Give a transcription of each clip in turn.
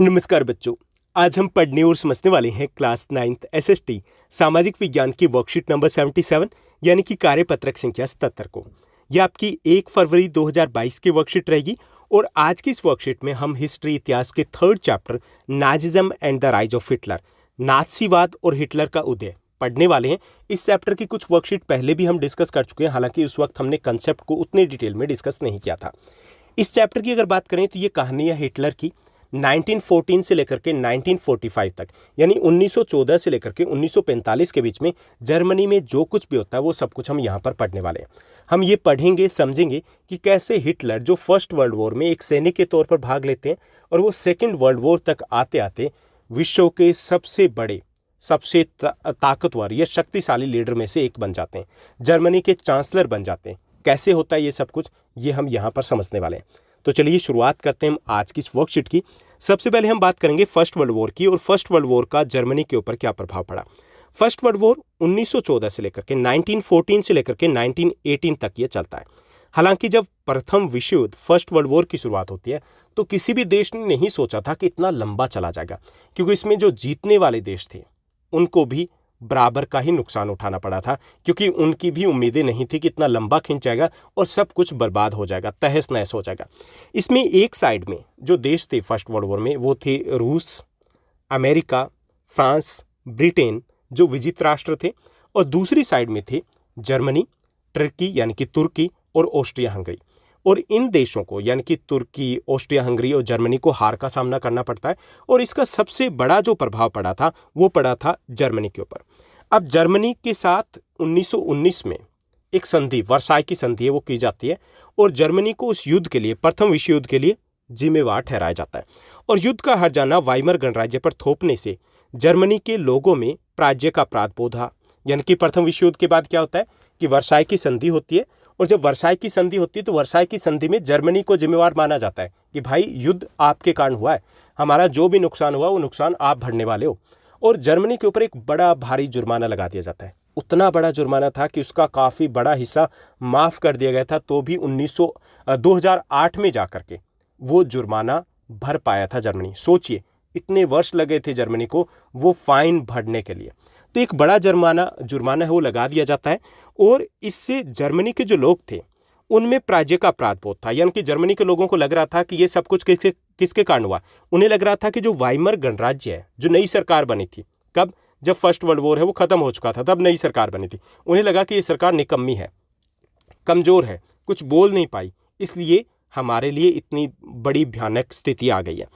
नमस्कार बच्चों। आज हम पढ़ने और समझने वाले हैं क्लास 9th एसएसटी सामाजिक विज्ञान की वर्कशीट नंबर 77 यानी कि कार्यपत्रक संख्या 77 को। यह आपकी 1 फरवरी 2022 की वर्कशीट रहेगी और आज की इस वर्कशीट में हम हिस्ट्री इतिहास के 3rd chapter Nazism and the rise of Hitler, नाथसीवाद और हिटलर का उदय पढ़ने वाले हैं। इस चैप्टर की कुछ वर्कशीट पहले भी हम डिस्कस कर चुके हैं, हालांकि उस वक्त हमने कंसेप्ट को उतनी डिटेल में डिस्कस नहीं किया था। इस चैप्टर की अगर बात करें तो ये कहानी है हिटलर की 1914 से लेकर के 1945 तक, यानी 1914 से लेकर के 1945 के बीच में जर्मनी में जो कुछ भी होता है वो सब कुछ हम यहाँ पर पढ़ने वाले हैं। हम ये पढ़ेंगे, समझेंगे कि कैसे हिटलर जो फर्स्ट वर्ल्ड वॉर में एक सैनिक के तौर पर भाग लेते हैं और वो सेकेंड वर्ल्ड वॉर तक आते आते विश्व के सबसे बड़े, सबसे ताकतवर या शक्तिशाली लीडर में से एक बन जाते हैं, जर्मनी के चांसलर बन जाते हैं। कैसे होता है ये सब कुछ, ये हम यहाँ पर समझने वाले हैं। तो चलिए शुरुआत करते हैं हम आज की इस वर्कशीट की। सबसे पहले हम बात करेंगे फर्स्ट वर्ल्ड वॉर की और फर्स्ट वर्ल्ड वॉर का जर्मनी के ऊपर क्या प्रभाव पड़ा। फर्स्ट वर्ल्ड वॉर 1914 से लेकर के 1914 से लेकर के 1918 तक ये चलता है। हालांकि जब प्रथम विश्व युद्ध फर्स्ट वर्ल्ड वॉर की शुरुआत होती है तो किसी भी देश ने नहीं सोचा था कि इतना लंबा चला जाएगा, क्योंकि इसमें जो जीतने वाले देश थे उनको भी बराबर का ही नुकसान उठाना पड़ा था, क्योंकि उनकी भी उम्मीदें नहीं थी कि इतना लंबा खिंच जाएगा और सब कुछ बर्बाद हो जाएगा, तहस नहस हो जाएगा। इसमें एक साइड में जो देश थे फर्स्ट वर्ल्ड वॉर में वो थे रूस, अमेरिका, फ्रांस, ब्रिटेन जो विजित राष्ट्र थे, और दूसरी साइड में थे जर्मनी, टर्की यानी कि तुर्की और ऑस्ट्रिया हंगरी। और इन देशों को यानी कि तुर्की, ऑस्ट्रिया हंगरी और जर्मनी को हार का सामना करना पड़ता है और इसका सबसे बड़ा जो प्रभाव पड़ा था वो पड़ा था जर्मनी के ऊपर। अब जर्मनी के साथ 1919 में एक संधि, वर्साई की संधि है, वो की जाती है और जर्मनी को उस युद्ध के लिए, प्रथम विश्व युद्ध के लिए जिम्मेवार ठहराया जाता है। और युद्ध का हर्जाना वाइमर गणराज्य पर थोपने से जर्मनी के लोगों में प्राज्य का अपराध बोध, यानी कि प्रथम विश्व युद्ध के बाद क्या होता है कि वर्साई की संधि होती है, और जब वर्साई की संधि होती है तो वर्साई की संधि में जर्मनी को जिम्मेवार माना जाता है कि भाई युद्ध आपके कारण हुआ है, हमारा जो भी नुकसान हुआ वो नुकसान आप भरने वाले हो। और जर्मनी के ऊपर एक बड़ा भारी जुर्माना लगा दिया जाता है। उतना बड़ा जुर्माना था कि उसका काफ़ी बड़ा हिस्सा माफ़ कर दिया गया था, तो भी 2008 में जाकर के वो जुर्माना भर पाया था जर्मनी। सोचिए, इतने वर्ष लगे थे जर्मनी को वो फाइन भरने के लिए। तो एक बड़ा जुर्माना है वो लगा दिया जाता है और इससे जर्मनी के जो लोग थे उनमें प्राज्य का अपराध बोध था, यानी कि जर्मनी के लोगों को लग रहा था कि ये सब कुछ किसके कारण हुआ। उन्हें लग रहा था कि जो वाइमर गणराज्य है, जो नई सरकार बनी थी, कब, जब फर्स्ट वर्ल्ड वॉर है वो खत्म हो चुका था, तब नई सरकार बनी थी, उन्हें लगा कि ये सरकार निकम्मी है, कमज़ोर है, कुछ बोल नहीं पाई, इसलिए हमारे लिए इतनी बड़ी भयानक स्थिति आ गई है।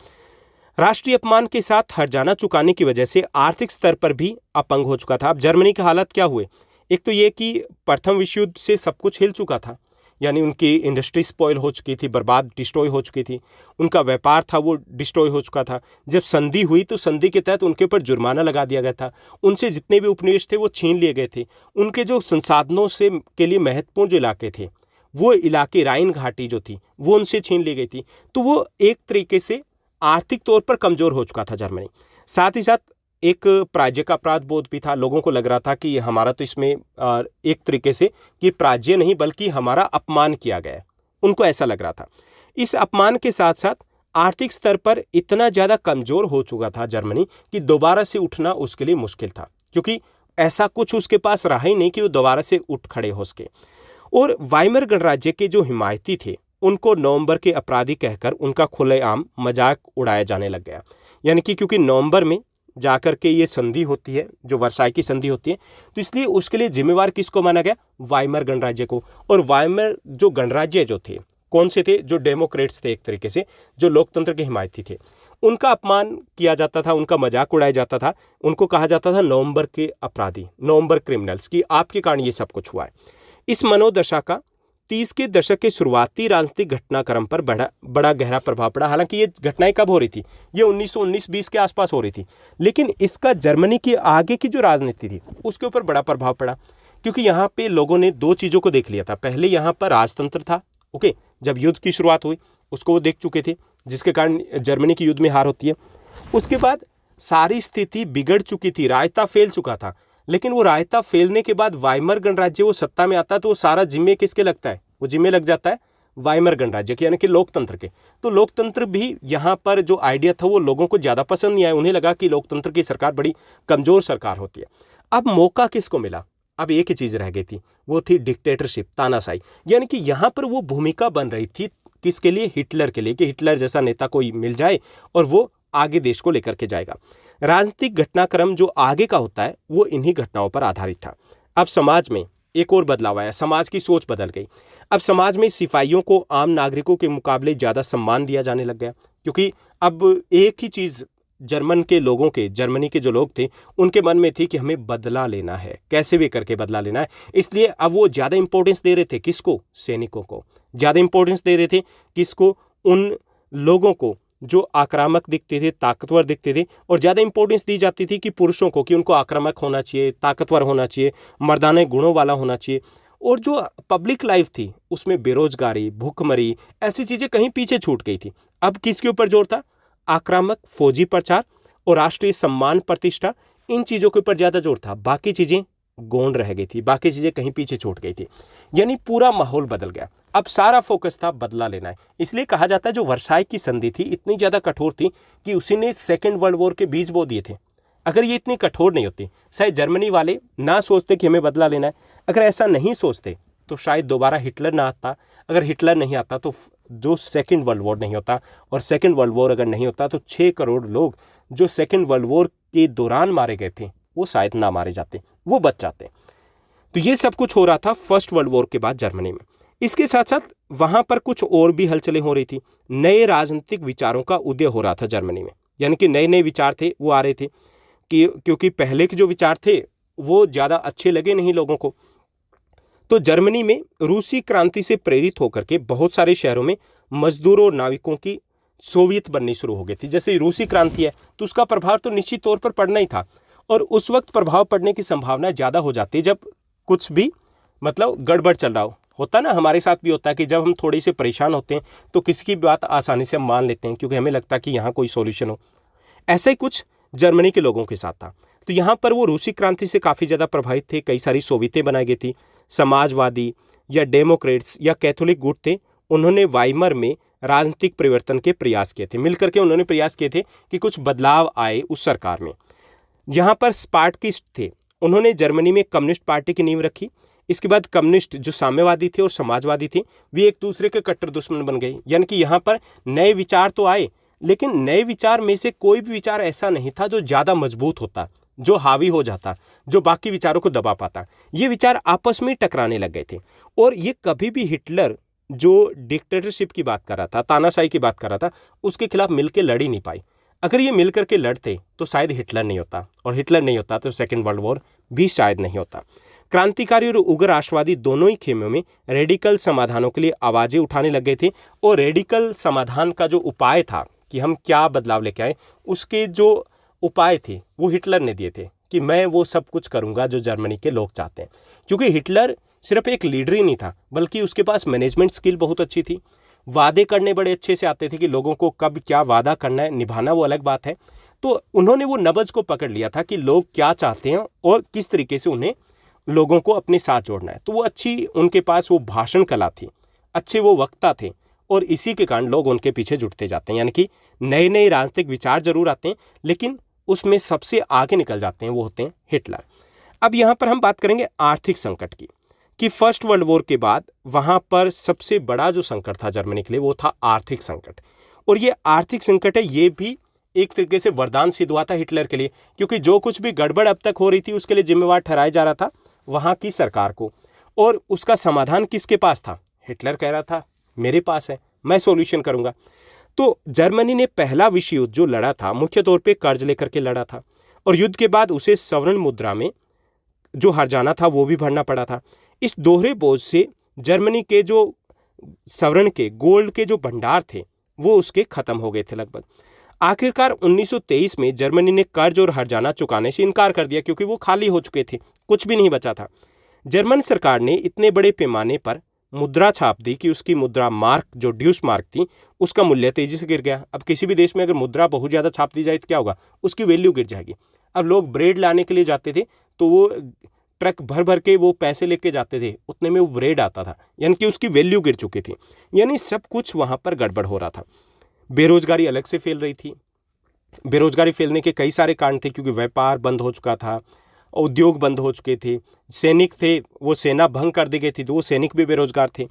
राष्ट्रीय अपमान के साथ हर्जाना चुकाने की वजह से आर्थिक स्तर पर भी अपंग हो चुका था। अब जर्मनी के हालत क्या हुए, एक तो ये कि प्रथम विश्व युद्ध से सब कुछ हिल चुका था, यानी उनकी इंडस्ट्री स्पॉइल हो चुकी थी, बर्बाद, डिस्ट्रॉय हो चुकी थी, उनका व्यापार था वो डिस्ट्रॉय हो चुका था। जब संधि हुई तो संधि के तहत उनके ऊपर जुर्माना लगा दिया गया था, उनसे जितने भी उपनिवेश थे वो छीन लिए गए थे, उनके जो संसाधनों से के लिए महत्वपूर्ण जो इलाके थे वो इलाके, राइन घाटी जो थी वो उनसे छीन ली गई थी। तो वो एक तरीके से आर्थिक तौर पर कमज़ोर हो चुका था जर्मनी। साथ ही साथ एक प्राज्य का अपराध बोध भी था, लोगों को लग रहा था कि हमारा तो इसमें एक तरीके से कि प्राज्य नहीं बल्कि हमारा अपमान किया गया है, उनको ऐसा लग रहा था। इस अपमान के साथ साथ आर्थिक स्तर पर इतना ज़्यादा कमज़ोर हो चुका था जर्मनी कि दोबारा से उठना उसके लिए मुश्किल था, क्योंकि ऐसा कुछ उसके पास रहा ही नहीं कि वो दोबारा से उठ खड़े हो सके। और वाइमर गणराज्य के जो हिमायती थे उनको नवंबर के अपराधी कहकर उनका खुलेआम मजाक उड़ाया जाने लग गया, यानी कि क्योंकि नवंबर में जाकर के ये संधि होती है, जो वर्साई की संधि होती है, तो इसलिए उसके लिए जिम्मेवार किसको माना गया, वाइमर गणराज्य को। और वाइमर जो गणराज्य जो थे, कौन से थे, जो डेमोक्रेट्स थे, एक तरीके से जो लोकतंत्र के हिमायती थे, उनका अपमान किया जाता था, उनका मजाक उड़ाया जाता था, उनको कहा जाता था नवंबर के अपराधी, नवंबर क्रिमिनल्स, कि आपके कारण ये सब कुछ हुआ है। इस मनोदशा का 30 के दशक के शुरुआती राजनीतिक घटनाक्रम पर बड़ा गहरा प्रभाव पड़ा। हालांकि ये घटनाएं कब हो रही थी, ये 1919-20 के आसपास हो रही थी, लेकिन इसका जर्मनी की आगे की जो राजनीति थी उसके ऊपर बड़ा प्रभाव पड़ा, क्योंकि यहाँ पे लोगों ने दो चीज़ों को देख लिया था। पहले यहाँ पर राजतंत्र था, ओके, जब युद्ध की शुरुआत हुई उसको वो देख चुके थे, जिसके कारण जर्मनी की युद्ध में हार होती है। उसके बाद सारी स्थिति बिगड़ चुकी थी, रायता फैल चुका था, लेकिन वो रायता फैलने के बाद वाइमर गणराज्य वो सत्ता में आता है तो वो सारा जिम्मे किसके लगता है, वो जिम्मे लग जाता है वाइमर गणराज्य के यानी कि लोकतंत्र के। तो लोकतंत्र भी यहाँ पर जो आइडिया था वो लोगों को ज़्यादा पसंद नहीं आया, उन्हें लगा कि लोकतंत्र की सरकार बड़ी कमज़ोर सरकार होती है। अब मौका किसको मिला? अब एक ही चीज़ रह गई थी, वो थी डिक्टेटरशिप, तानाशाही। यानी कि यहाँ पर वो भूमिका बन रही थी किसके लिए? हिटलर के लिए, कि हिटलर जैसा नेता कोई मिल जाए और वो आगे देश को लेकर के जाएगा। राजनीतिक घटनाक्रम जो आगे का होता है वो इन्हीं घटनाओं पर आधारित था। अब समाज में एक और बदलाव आया, समाज की सोच बदल गई। अब समाज में सिपाहियों को आम नागरिकों के मुकाबले ज़्यादा सम्मान दिया जाने लग गया, क्योंकि अब एक ही चीज़ जर्मनी के जो लोग थे उनके मन में थी कि हमें बदला लेना है, कैसे भी करके बदला लेना है। इसलिए अब वो ज़्यादा इंपॉर्टेंस दे रहे थे किसको? सैनिकों को। ज़्यादा इंपॉर्टेंस दे रहे थे किसको? उन लोगों को जो आक्रामक दिखते थे, ताकतवर दिखते थे। और ज़्यादा इंपॉर्टेंस दी जाती थी कि पुरुषों को, कि उनको आक्रामक होना चाहिए, ताकतवर होना चाहिए, मर्दाने गुणों वाला होना चाहिए। और जो पब्लिक लाइफ थी उसमें बेरोजगारी, भूखमरी, ऐसी चीज़ें कहीं पीछे छूट गई थी। अब किसके ऊपर जोर था? आक्रामक फौजी प्रचार और राष्ट्रीय सम्मान प्रतिष्ठा, इन चीज़ों के ऊपर ज़्यादा जोर था। बाकी चीज़ें गौण रह गई थी, बाकी चीज़ें कहीं पीछे छूट गई थी। यानी पूरा माहौल बदल गया। अब सारा फोकस था बदला लेना है। इसलिए कहा जाता है जो वर्साई की संधि थी इतनी ज़्यादा कठोर थी कि उसी ने सेकेंड वर्ल्ड वॉर के बीज बो दिए थे। अगर ये इतनी कठोर नहीं होती, शायद जर्मनी वाले ना सोचते कि हमें बदला लेना है। अगर ऐसा नहीं सोचते तो शायद दोबारा हिटलर ना आता। अगर हिटलर नहीं आता तो जो सेकेंड वर्ल्ड वॉर नहीं होता, और सेकेंड वर्ल्ड वॉर अगर नहीं होता तो 6 करोड़ लोग जो सेकेंड वर्ल्ड वॉर के दौरान मारे गए थे वो शायद ना मारे जाते, वो बच जाते। तो ये सब कुछ हो रहा था फर्स्ट वर्ल्ड वॉर के बाद जर्मनी में। इसके साथ साथ वहाँ पर कुछ और भी हलचलें हो रही थी। नए राजनीतिक विचारों का उदय हो रहा था जर्मनी में, यानी कि नए नए विचार थे वो आ रहे थे, कि क्योंकि पहले के जो विचार थे वो ज़्यादा अच्छे लगे नहीं लोगों को। तो जर्मनी में रूसी क्रांति से प्रेरित होकर के बहुत सारे शहरों में मजदूरों और नाविकों की सोवियत बननी शुरू हो गई थी। जैसे रूसी क्रांति है तो उसका प्रभाव तो निश्चित तौर पर पड़ना ही था, और उस वक्त प्रभाव पड़ने की संभावना ज़्यादा हो जाती है जब कुछ भी गड़बड़ चल रहा होता ना। हमारे साथ भी होता है कि जब हम थोड़े से परेशान होते हैं तो किसी की बात आसानी से हम मान लेते हैं, क्योंकि हमें लगता है कि यहाँ कोई सॉल्यूशन हो। ऐसा ही कुछ जर्मनी के लोगों के साथ था। तो यहाँ पर वो रूसी क्रांति से काफ़ी ज़्यादा प्रभावित थे। कई सारी सोवियतें बनाई गई थी। समाजवादी या डेमोक्रेट्स या कैथोलिक गुट थे, उन्होंने वाइमर में राजनीतिक परिवर्तन के प्रयास किए थे। मिलकर के उन्होंने प्रयास किए थे कि कुछ बदलाव आए उस सरकार में। यहाँ पर स्पार्टकिस्ट थे, उन्होंने जर्मनी में कम्युनिस्ट पार्टी की नींव रखी। इसके बाद कम्युनिस्ट जो साम्यवादी थे और समाजवादी थे वे एक दूसरे के कट्टर दुश्मन बन गए। यानी कि यहाँ पर नए विचार तो आए, लेकिन नए विचार में से कोई भी विचार ऐसा नहीं था जो ज़्यादा मजबूत होता, जो हावी हो जाता, जो बाकी विचारों को दबा पाता। ये विचार आपस में टकराने लग गए थे। और ये कभी भी हिटलर जो डिक्टेटरशिप की बात कर रहा था, तानाशाही की बात कर रहा था, उसके खिलाफ मिलकर लड़ ही नहीं पाई। अगर ये मिल करके लड़ते तो शायद हिटलर नहीं होता, और हिटलर नहीं होता तो सेकेंड वर्ल्ड वॉर भी शायद नहीं होता। क्रांतिकारी और उग्र राष्ट्रवादी दोनों ही खेमों में रेडिकल समाधानों के लिए आवाज़ें उठाने लग गए थे। और रेडिकल समाधान का जो उपाय था कि हम क्या बदलाव लेके आए, उसके जो उपाय थे वो हिटलर ने दिए थे कि मैं वो सब कुछ करूंगा जो जर्मनी के लोग चाहते हैं। क्योंकि हिटलर सिर्फ एक लीडर ही नहीं था, बल्कि उसके पास मैनेजमेंट स्किल बहुत अच्छी थी। वादे करने बड़े अच्छे से आते थे कि लोगों को कब क्या वादा करना है, निभाना वो अलग बात है। तो उन्होंने वो नब्ज को पकड़ लिया था कि लोग क्या चाहते हैं और किस तरीके से उन्हें लोगों को अपने साथ जोड़ना है। तो वो अच्छी उनके पास वो भाषण कला थी, अच्छे वो वक्ता थे, और इसी के कारण लोग उनके पीछे जुटते जाते हैं। यानी कि नए नए राजनीतिक विचार जरूर आते हैं, लेकिन उसमें सबसे आगे निकल जाते हैं वो होते हैं हिटलर। अब यहाँ पर हम बात करेंगे आर्थिक संकट की, कि फर्स्ट वर्ल्ड वॉर के बाद वहाँ पर सबसे बड़ा जो संकट था जर्मनी के लिए वो था आर्थिक संकट। और ये आर्थिक संकट है, ये भी एक तरीके से वरदान सिद्ध हुआ था हिटलर के लिए, क्योंकि जो कुछ भी गड़बड़ अब तक हो रही थी उसके लिए जिम्मेवार ठहराया जा रहा था वहाँ की सरकार को। और उसका समाधान किसके पास था? हिटलर कह रहा था मेरे पास है, मैं सॉल्यूशन करूँगा। तो जर्मनी ने पहला विश्व युद्ध जो लड़ा था मुख्य तौर पे कर्ज लेकर के लड़ा था, और युद्ध के बाद उसे सवर्ण मुद्रा में जो हर्जाना था वो भी भरना पड़ा था। इस दोहरे बोझ से जर्मनी के जो सवर्ण के गोल्ड के जो भंडार थे वो उसके खत्म हो गए थे लगभग। आखिरकार 1923 में जर्मनी ने कर्ज और हर्जाना चुकाने से इनकार कर दिया, क्योंकि वो खाली हो चुके थे, कुछ भी नहीं बचा था। जर्मन सरकार ने इतने बड़े पैमाने पर मुद्रा छाप दी कि उसकी मुद्रा मार्क जो ड्यूस मार्क थी उसका मूल्य तेजी से गिर गया। अब किसी भी देश में अगर मुद्रा बहुत ज़्यादा छाप दी जाए तो क्या होगा? उसकी वैल्यू गिर जाएगी। अब लोग ब्रेड लाने के लिए जाते थे तो वो ट्रक भर भर के वो पैसे लेके जाते थे, उतने में वो ब्रेड आता था, यानी कि उसकी वैल्यू गिर चुकी थी। यानी सब कुछ वहाँ पर गड़बड़ हो रहा था। बेरोजगारी अलग से फैल रही थी। बेरोजगारी फैलने के कई सारे कारण थे, क्योंकि व्यापार बंद हो चुका था, उद्योग बंद हो चुके थे, सैनिक थे वो सेना भंग कर दी गई थी, तो वो सैनिक भी बेरोजगार थे।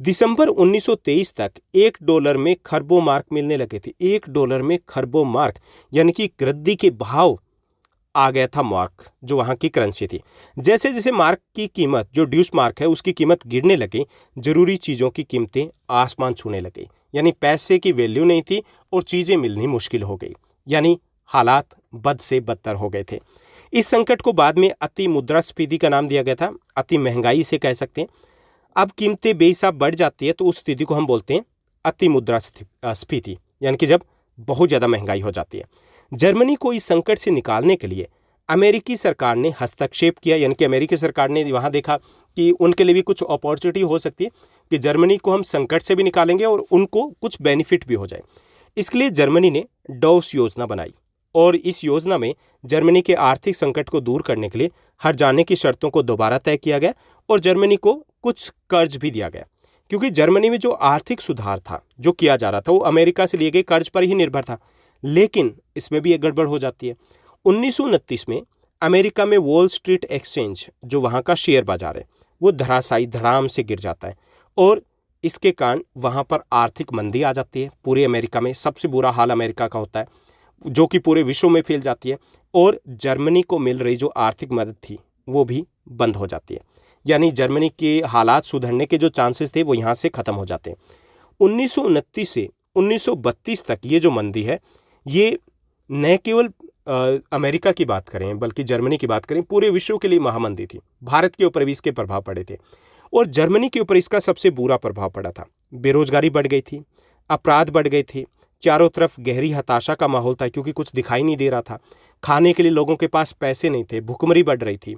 दिसंबर 1923 तक $1 में खरबों मार्क मिलने लगे थे। $1 में खरबों मार्क, यानी कि रद्दी के भाव आ गया था मार्क, जो वहाँ की करेंसी थी। जैसे जैसे मार्क की कीमत, जो ड्यूस मार्क है, उसकी कीमत गिरने लगी, जरूरी चीज़ों की कीमतें आसमान छूने लगी। यानी पैसे की वैल्यू नहीं थी और चीज़ें मिलनी मुश्किल हो गई। यानी हालात बद से बदतर हो गए थे। इस संकट को बाद में अति मुद्रास्फीति का नाम दिया गया था। अति महंगाई से कह सकते हैं। अब कीमतें बेहिसाब बढ़ जाती है तो उस स्थिति को हम बोलते हैं अति मुद्रास्फीति, यानी कि जब बहुत ज़्यादा महंगाई हो जाती है। जर्मनी को इस संकट से निकालने के लिए अमेरिकी सरकार ने हस्तक्षेप किया, यानी कि अमेरिकी सरकार ने वहाँ देखा कि उनके लिए भी कुछ अपॉर्चुनिटी हो सकती है कि जर्मनी को हम संकट से भी निकालेंगे और उनको कुछ बेनिफिट भी हो जाए। इसके लिए जर्मनी ने डॉस योजना बनाई और इस योजना में जर्मनी के आर्थिक संकट को दूर करने के लिए हट जाने की शर्तों को दोबारा तय किया गया और जर्मनी को कुछ कर्ज भी दिया गया, क्योंकि जर्मनी में जो आर्थिक सुधार था जो किया जा रहा था वो अमेरिका से लिए गए कर्ज पर ही निर्भर था। लेकिन इसमें भी एक गड़बड़ हो जाती है। 1929 में अमेरिका में वॉल स्ट्रीट एक्सचेंज, जो वहाँ का शेयर बाजार है, वो धराशायी धड़ाम से गिर जाता है और इसके कारण वहाँ पर आर्थिक मंदी आ जाती है। पूरे अमेरिका में सबसे बुरा हाल अमेरिका का होता है, जो कि पूरे विश्व में फैल जाती है और जर्मनी को मिल रही जो आर्थिक मदद थी वो भी बंद हो जाती है। यानी जर्मनी के हालात सुधरने के जो चांसेस थे वो यहाँ से ख़त्म हो जाते हैं। 1929 से 1932 तक ये जो मंदी है, ये न केवल अमेरिका की बात करें बल्कि जर्मनी की बात करें, पूरे विश्व के लिए महामंदी थी। भारत के ऊपर भी इसके प्रभाव पड़े थे और जर्मनी के ऊपर इसका सबसे बुरा प्रभाव पड़ा था। बेरोजगारी बढ़ गई थी, अपराध बढ़ गए थे, चारों तरफ गहरी हताशा का माहौल था क्योंकि कुछ दिखाई नहीं दे रहा था, खाने के लिए लोगों के पास पैसे नहीं थे, भुखमरी बढ़ रही थी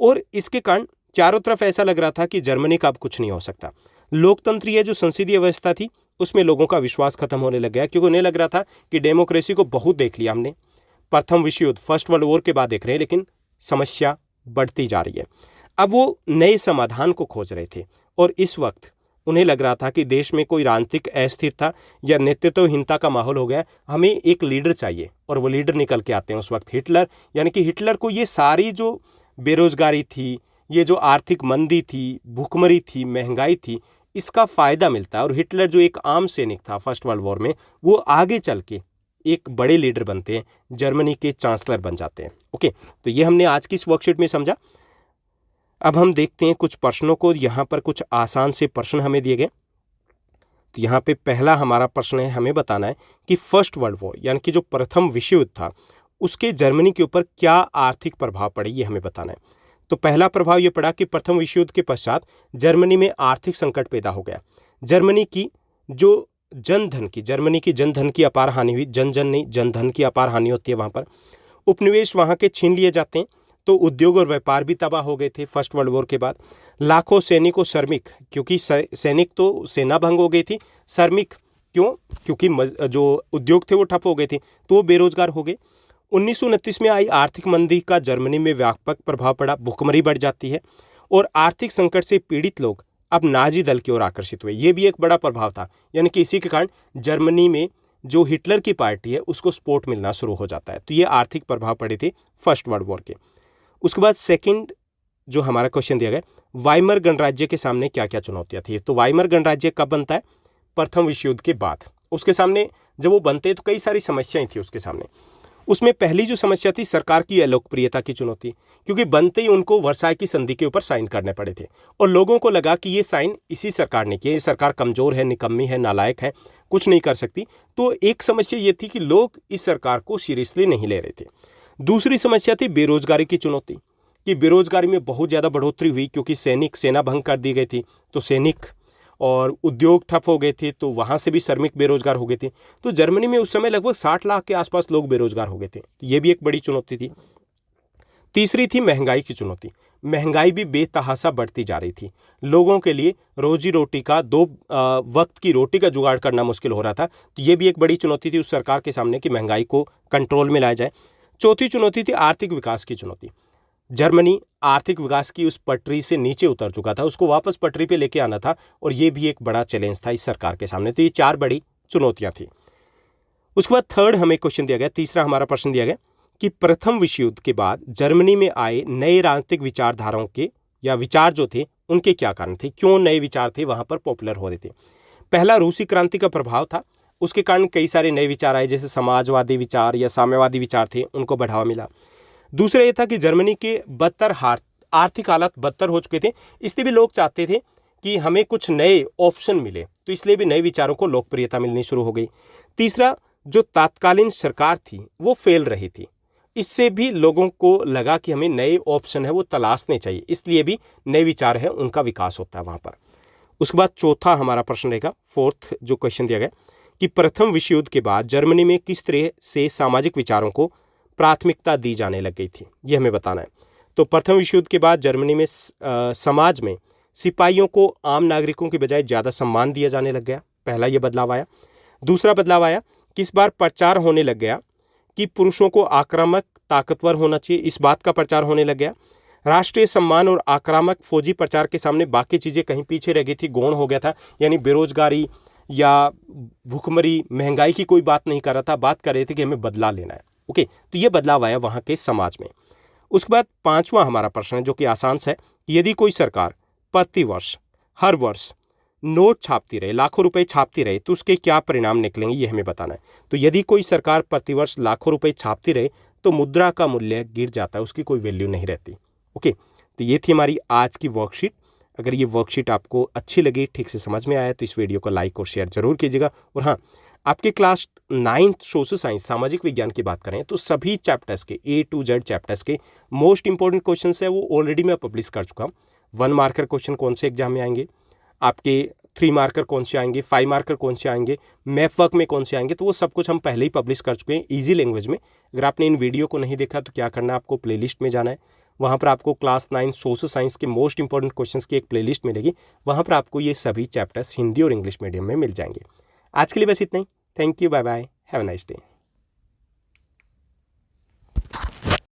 और इसके कारण चारों तरफ ऐसा लग रहा था कि जर्मनी का अब कुछ नहीं हो सकता। लोकतंत्रीय जो संसदीय व्यवस्था थी उसमें लोगों का विश्वास खत्म होने लग गया, क्योंकि उन्हें लग रहा था कि डेमोक्रेसी को बहुत देख लिया हमने, प्रथम विश्व युद्ध, फर्स्ट वर्ल्ड वॉर के बाद देख रहे हैं, लेकिन समस्या बढ़ती जा रही है। अब वो नए समाधान को खोज रहे थे और इस वक्त उन्हें लग रहा था कि देश में कोई राजनीतिक अस्थिरता या नेतृत्वहीनता का माहौल हो गया, हमें एक लीडर चाहिए और वो लीडर निकल के आते हैं उस वक्त हिटलर। यानी कि हिटलर को ये सारी जो बेरोजगारी थी, ये जो आर्थिक मंदी थी, भूखमरी थी, महंगाई थी, इसका फ़ायदा मिलता है और हिटलर जो एक आम सैनिक था फर्स्ट वर्ल्ड वॉर में, वो आगे चल के एक बड़े लीडर बनते हैं, जर्मनी के चांसलर बन जाते हैं। ओके, तो ये हमने आज की इस वर्कशीट में समझा। अब हम देखते हैं कुछ प्रश्नों को। यहाँ पर कुछ आसान से प्रश्न हमें दिए गए। तो यहाँ पे पहला हमारा प्रश्न है, हमें बताना है कि फर्स्ट वर्ल्ड वॉर यानी कि जो प्रथम विश्व युद्ध था उसके जर्मनी के ऊपर क्या आर्थिक प्रभाव पड़े, ये हमें बताना है। तो पहला प्रभाव ये पड़ा कि प्रथम विश्व युद्ध के पश्चात जर्मनी में आर्थिक संकट पैदा हो गया। जर्मनी की जनधन की अपार हानि हुई। जनधन की अपार हानि होती है वहाँ पर। उपनिवेश वहाँ के छीन लिए जाते हैं, तो उद्योग और व्यापार भी तबाह हो गए थे फर्स्ट वर्ल्ड वॉर के बाद। लाखों सैनिकों श्रमिक, क्योंकि सैनिक तो सेना भंग हो गई थी, श्रमिक क्यों, क्योंकि जो उद्योग थे वो ठप हो गए थे, तो वो बेरोजगार हो गए। 1929 में आई आर्थिक मंदी का जर्मनी में व्यापक प्रभाव पड़ा, भुखमरी बढ़ जाती है और आर्थिक संकट से पीड़ित लोग अब नाजी दल की ओर आकर्षित हुए। ये भी एक बड़ा प्रभाव था। यानी कि इसी के कारण जर्मनी में जो हिटलर की पार्टी है उसको सपोर्ट मिलना शुरू हो जाता है। तो ये आर्थिक प्रभाव पड़े थे फर्स्ट वर्ल्ड वॉर के। उसके बाद सेकंड जो हमारा क्वेश्चन दिया गया, वाइमर गणराज्य के सामने क्या क्या चुनौतियाँ थी। तो वाइमर गणराज्य कब बनता है? प्रथम विश्व युद्ध के बाद। उसके सामने जब वो बनते तो कई सारी समस्याएं थी उसके सामने। उसमें पहली जो समस्या थी सरकार की अलोकप्रियता की चुनौती, क्योंकि बनते ही उनको वर्साई की संधि के ऊपर साइन करने पड़े थे और लोगों को लगा कि ये साइन इसी सरकार ने किया, ये सरकार कमज़ोर है, निकम्मी है, नालायक है, कुछ नहीं कर सकती। तो एक समस्या ये थी कि लोग इस सरकार को सीरियसली नहीं ले रहे थे। दूसरी समस्या थी बेरोजगारी की चुनौती, कि बेरोजगारी में बहुत ज़्यादा बढ़ोतरी हुई, क्योंकि सेना भंग कर दी गई थी, तो सैनिक और उद्योग ठप हो गए थे, तो वहाँ से भी श्रमिक बेरोजगार हो गए थे। तो जर्मनी में उस समय लगभग 60 लाख के आसपास लोग बेरोजगार हो गए थे। तो ये भी एक बड़ी चुनौती थी। तीसरी थी महंगाई की चुनौती। महंगाई भी बेतहाशा बढ़ती जा रही थी। लोगों के लिए रोजी रोटी का 2 वक्त की रोटी का जुगाड़ करना मुश्किल हो रहा था। तो ये भी एक बड़ी चुनौती थी उस सरकार के सामने कि महंगाई को कंट्रोल में लाया जाए। चौथी चुनौती थी आर्थिक विकास की चुनौती। जर्मनी आर्थिक विकास की उस पटरी से नीचे उतर चुका था, उसको वापस पटरी पे लेके आना था और ये भी एक बड़ा चैलेंज था इस सरकार के सामने। तो ये 4 बड़ी चुनौतियां थी। उसके बाद थर्ड हमें क्वेश्चन दिया गया, तीसरा हमारा प्रश्न दिया गया कि प्रथम विश्व युद्ध के बाद जर्मनी में आए नए राजनीतिक विचारधाराओं के या विचार जो थे उनके क्या कारण थे, क्यों नए विचार थे वहां पर पॉपुलर हो रहे थे। पहला रूसी क्रांति का प्रभाव था, उसके कारण कई सारे नए विचार आए, जैसे समाजवादी विचार या साम्यवादी विचार थे, उनको बढ़ावा मिला। दूसरा ये था कि जर्मनी के बदतर आर्थिक हालात बदतर हो चुके थे, इसलिए भी लोग चाहते थे कि हमें कुछ नए ऑप्शन मिले, तो इसलिए भी नए विचारों को लोकप्रियता मिलनी शुरू हो गई। तीसरा, जो तात्कालीन सरकार थी वो फेल रही थी, इससे भी लोगों को लगा कि हमें नए ऑप्शन है वो तलाशने चाहिए, इसलिए भी नए विचार है उनका विकास होता है वहाँ पर। उसके बाद चौथा हमारा प्रश्न रहेगा, फोर्थ जो क्वेश्चन दिया गया कि प्रथम विश्व युद्ध के बाद जर्मनी में किस तरह से सामाजिक विचारों को प्राथमिकता दी जाने लग गई थी, ये हमें बताना है। तो प्रथम विश्व युद्ध के बाद जर्मनी में समाज में सिपाहियों को आम नागरिकों के बजाय ज़्यादा सम्मान दिया जाने लग गया, पहला ये बदलाव आया। दूसरा बदलाव आया कि इस बार प्रचार होने लग गया कि पुरुषों को आक्रामक ताकतवर होना चाहिए, इस बात का प्रचार होने लग गया। राष्ट्रीय सम्मान और आक्रामक फौजी प्रचार के सामने बाकी चीज़ें कहीं पीछे रह गई थी, गौण हो गया था, यानी बेरोजगारी या भुखमरी महंगाई की कोई बात नहीं कर रहा था, बात कर रहे थे कि हमें बदला लेना है। ओके, तो ये बदलाव आया वहाँ के समाज में। उसके बाद पांचवा हमारा प्रश्न है जो कि आसान है कि यदि कोई सरकार प्रतिवर्ष हर वर्ष नोट छापती रहे, लाखों रुपए छापती रहे, तो उसके क्या परिणाम निकलेंगे, ये हमें बताना है। तो यदि कोई सरकार प्रतिवर्ष लाखों रुपए छापती रहे तो मुद्रा का मूल्य गिर जाता है, उसकी कोई वैल्यू नहीं रहती। ओके, तो ये थी हमारी आज की वर्कशीट। अगर ये वर्कशीट आपको अच्छी लगी, ठीक से समझ में आया, तो इस वीडियो को लाइक और शेयर जरूर कीजिएगा। और हाँ, आपके क्लास 9th सोशल साइंस सामाजिक विज्ञान की बात करें तो सभी चैप्टर्स के A to Z चैप्टर्स के मोस्ट इंपॉर्टेंट क्वेश्चन है वो ऑलरेडी मैं पब्लिश कर चुका हूँ। 1 मार्कर क्वेश्चन कौन से एग्जाम में आएंगे, आपके 3 मार्कर कौन से आएंगे, 5 मार्कर कौन से आएंगे, मैथ वर्क में कौन से आएंगे, तो वो सब कुछ हम पहले ही पब्लिश कर चुके हैं ईजी लैंग्वेज में। अगर आपने इन वीडियो को नहीं देखा तो क्या करना है, आपको प्लेलिस्ट में जाना है, वहाँ पर आपको क्लास 9 सोशल साइंस के मोस्ट इंपॉर्टेंट क्वेश्चंस की एक प्लेलिस्ट मिलेगी, वहाँ पर आपको ये सभी चैप्टर्स हिंदी और इंग्लिश मीडियम में मिल जाएंगे। आज के लिए बस इतना ही। Thank you, bye bye, have a nice day.